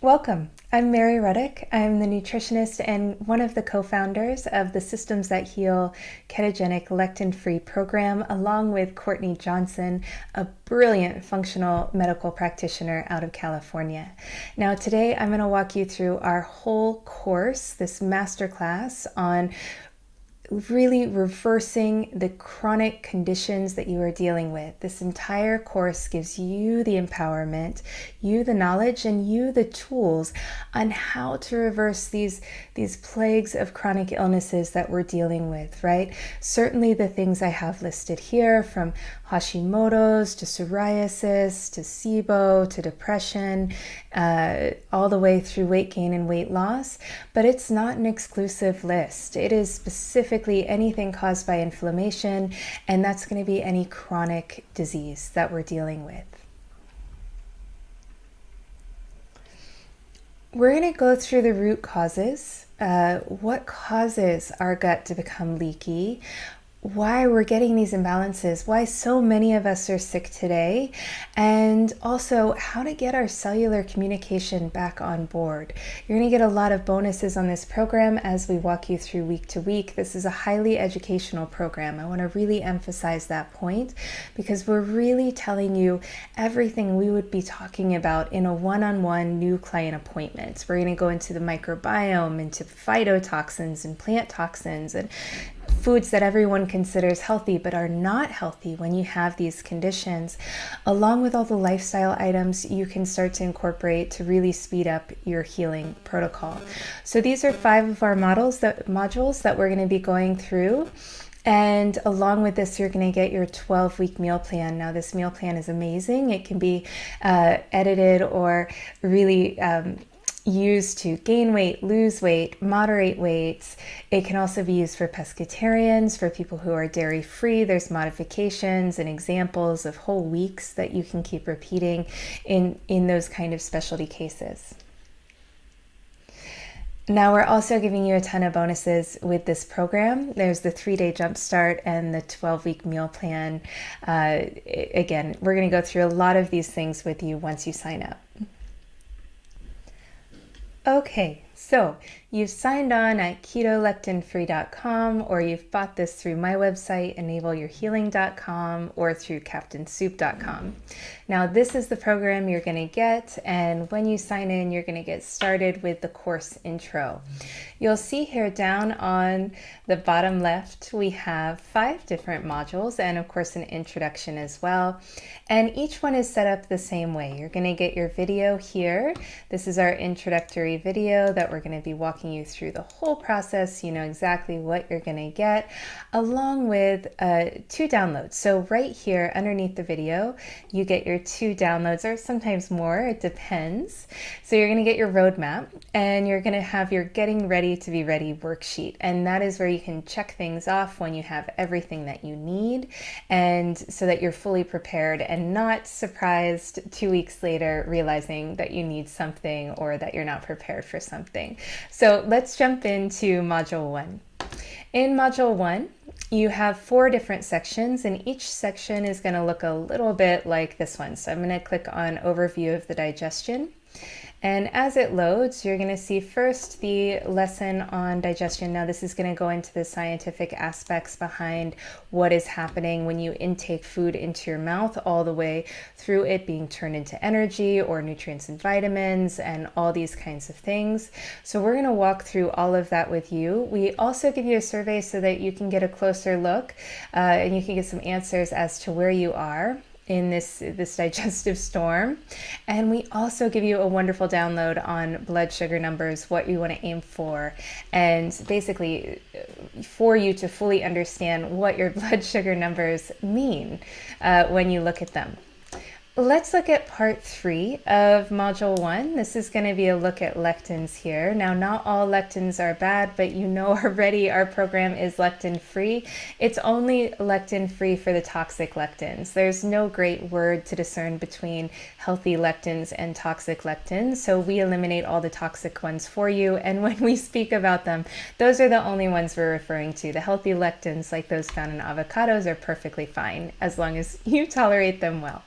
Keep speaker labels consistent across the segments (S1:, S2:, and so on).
S1: Welcome. I'm Mary Ruddick. I'm the nutritionist and one of the co-founders of the Systems That Heal Ketogenic Lectin-Free program, along with Courtney Jonson, a brilliant functional medical practitioner out of California. Now, today I'm going to walk you through our whole course, this masterclass on really reversing the chronic conditions that you are dealing with. This entire course gives you the empowerment, you the knowledge, and you the tools on how to reverse these plagues of chronic illnesses that we're dealing with, right? Certainly the things I have listed here, from Hashimoto's to psoriasis to SIBO to depression, all the way through weight gain and weight loss, but it's not an exclusive list. It is specifically anything caused by inflammation, and that's going to be any chronic disease that we're dealing with. We're going to go through the root causes, what causes our gut to become leaky, why we're getting these imbalances, why so many of us are sick today, and also how to get our cellular communication back on board. You're going to get a lot of bonuses on this program as we walk you through week to week. This is a highly educational program. I want to really emphasize that point because we're really telling you everything we would be talking about in a one-on-one new client appointment. We're going to go into the microbiome, into phytotoxins and plant toxins, and foods that everyone considers healthy but are not healthy when you have these conditions, along with all the lifestyle items you can start to incorporate to really speed up your healing protocol. So these are 5 of our modules that we're going to be going through. And along with this, you're going to get your 12-week meal plan. Now, this meal plan is amazing. It can be edited or really used to gain weight, lose weight, moderate weights. It can also be used for pescatarians, for people who are dairy-free. There's modifications and examples of whole weeks that you can keep repeating in those kind of specialty cases. Now, we're also giving you a ton of bonuses with this program. There's the 3-day jumpstart and the 12-week meal plan. Again, we're going to go through a lot of these things with you once you sign up. Okay, so you've signed on at ketolectinfree.com, or you've bought this through my website, enableyourhealing.com, or through captainsoup.com. Now, this is the program you're going to get, and when you sign in, you're going to get started with the course intro. You'll see here down on the bottom left, we have 5 different modules, and of course an introduction as well. And each one is set up the same way. You're going to get your video here. This is our introductory video that we're going to be walking you through the whole process. You know exactly what you're going to get, along with 2 downloads. So right here underneath the video, you get your 2 downloads, or sometimes more, it depends. So you're going to get your roadmap, and you're going to have your Getting Ready to Be Ready worksheet. And that is where you can check things off when you have everything that you need, and so that you're fully prepared and not surprised 2 weeks later realizing that you need something or that you're not prepared for something. So let's jump into Module 1. In Module 1, you have 4 different sections, and each section is going to look a little bit like this one. So I'm going to click on Overview of the Digestion. And as it loads, you're going to see first the lesson on digestion. Now, this is going to go into the scientific aspects behind what is happening when you intake food into your mouth, all the way through it being turned into energy or nutrients and vitamins and all these kinds of things. So we're going to walk through all of that with you. We also give you a survey so that you can get a closer look and you can get some answers as to where you are in this digestive storm. And we also give you a wonderful download on blood sugar numbers, what you want to aim for, and basically for you to fully understand what your blood sugar numbers mean when you look at them. Let's look at part 3 of module 1. This is going to be a look at lectins here. Now, not all lectins are bad, but you know already our program is lectin-free. It's only lectin-free for the toxic lectins. There's no great word to discern between healthy lectins and toxic lectins, so we eliminate all the toxic ones for you. And when we speak about them, those are the only ones we're referring to. The healthy lectins, like those found in avocados, are perfectly fine as long as you tolerate them well.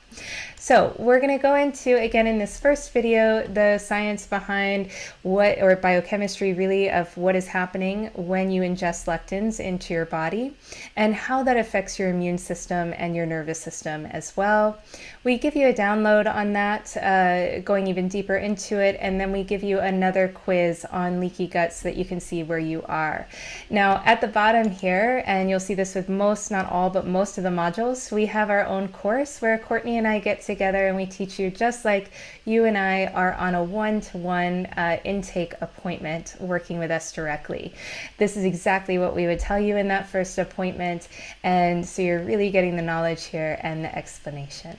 S1: So we're going to go into, again, in this first video, the science behind what, or biochemistry really, of what is happening when you ingest lectins into your body and how that affects your immune system and your nervous system as well. We give you a download on that, going even deeper into it, and then we give you another quiz on leaky gut so that you can see where you are. Now, at the bottom here, and you'll see this with most, not all, but most of the modules, we have our own course where Courtney and I get together and we teach you just like you and I are on a one-to-one intake appointment working with us directly. This is exactly what we would tell you in that first appointment, and so you're really getting the knowledge here and the explanation.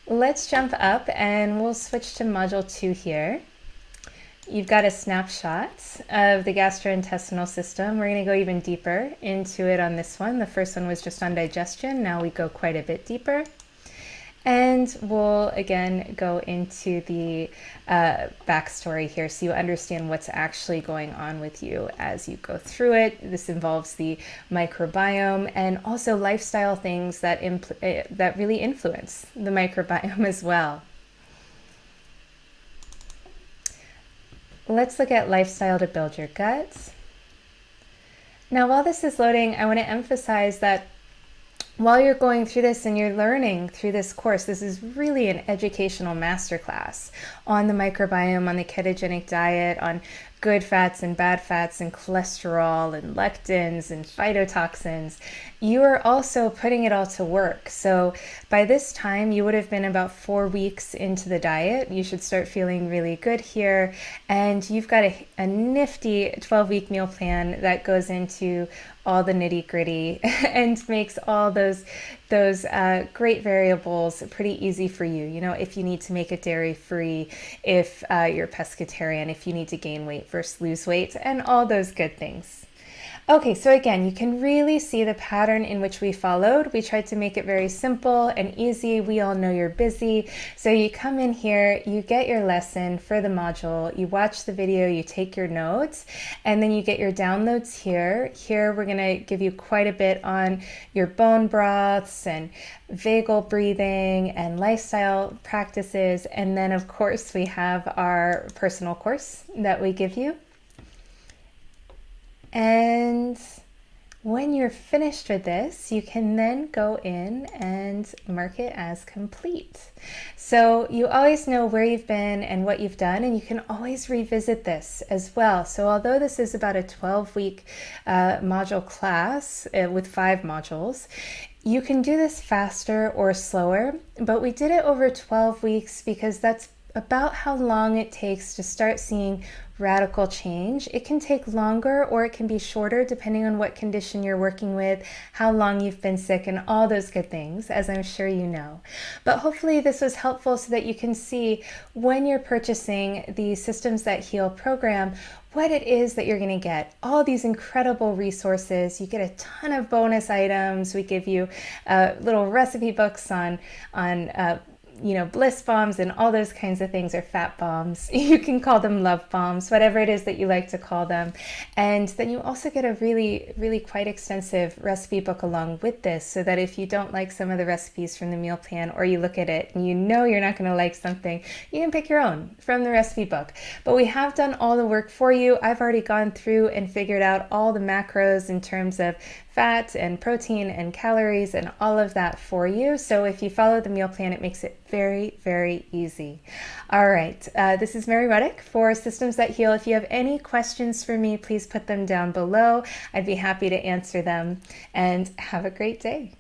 S1: Let's jump up and we'll switch to module 2 here. You've got a snapshot of the gastrointestinal system. We're going to go even deeper into it on this one. The first one was just on digestion. Now we go quite a bit deeper. And we'll again go into the backstory here so you understand what's actually going on with you as you go through it. This involves the microbiome and also lifestyle things that really influence the microbiome as well. Let's look at lifestyle to build your gut. Now, while this is loading, I want to emphasize that while you're going through this and you're learning through this course, this is really an educational masterclass on the microbiome, on the ketogenic diet, on good fats and bad fats and cholesterol and lectins and phytotoxins. You are also putting it all to work. So by this time, you would have been about 4 weeks into the diet. You should start feeling really good here. And you've got a nifty 12-week meal plan that goes into all the nitty gritty and makes all those great variables pretty easy for you. You know, if you need to make it dairy free, if you're pescatarian, if you need to gain weight versus lose weight, and all those good things. Okay, so again, you can really see the pattern in which we followed. We tried to make it very simple and easy. We all know you're busy. So you come in here, you get your lesson for the module, you watch the video, you take your notes, and then you get your downloads here. Here we're gonna give you quite a bit on your bone broths and vagal breathing and lifestyle practices. And then of course we have our personal course that we give you. And when you're finished with this, you can then go in and mark it as complete. So you always know where you've been and what you've done, and you can always revisit this as well. So although this is about a 12-week module class with 5 modules, you can do this faster or slower, but we did it over 12 weeks because that's about how long it takes to start seeing radical change. It can take longer or it can be shorter depending on what condition you're working with, how long you've been sick, and all those good things, as I'm sure you know. But hopefully this was helpful so that you can see when you're purchasing the Systems That Heal program, what it is that you're going to get. All these incredible resources. You get a ton of bonus items. We give you little recipe books on bliss bombs and all those kinds of things, or fat bombs. You can call them love bombs, whatever it is that you like to call them. And then you also get a really, really quite extensive recipe book along with this, so that if you don't like some of the recipes from the meal plan, or you look at it and you know you're not going to like something, you can pick your own from the recipe book. But we have done all the work for you. I've already gone through and figured out all the macros in terms of fat and protein and calories and all of that for you. So if you follow the meal plan, it makes it very, very easy. All right, this is Mary Ruddick for Systems That Heal. If you have any questions for me, please put them down below. I'd be happy to answer them, and have a great day.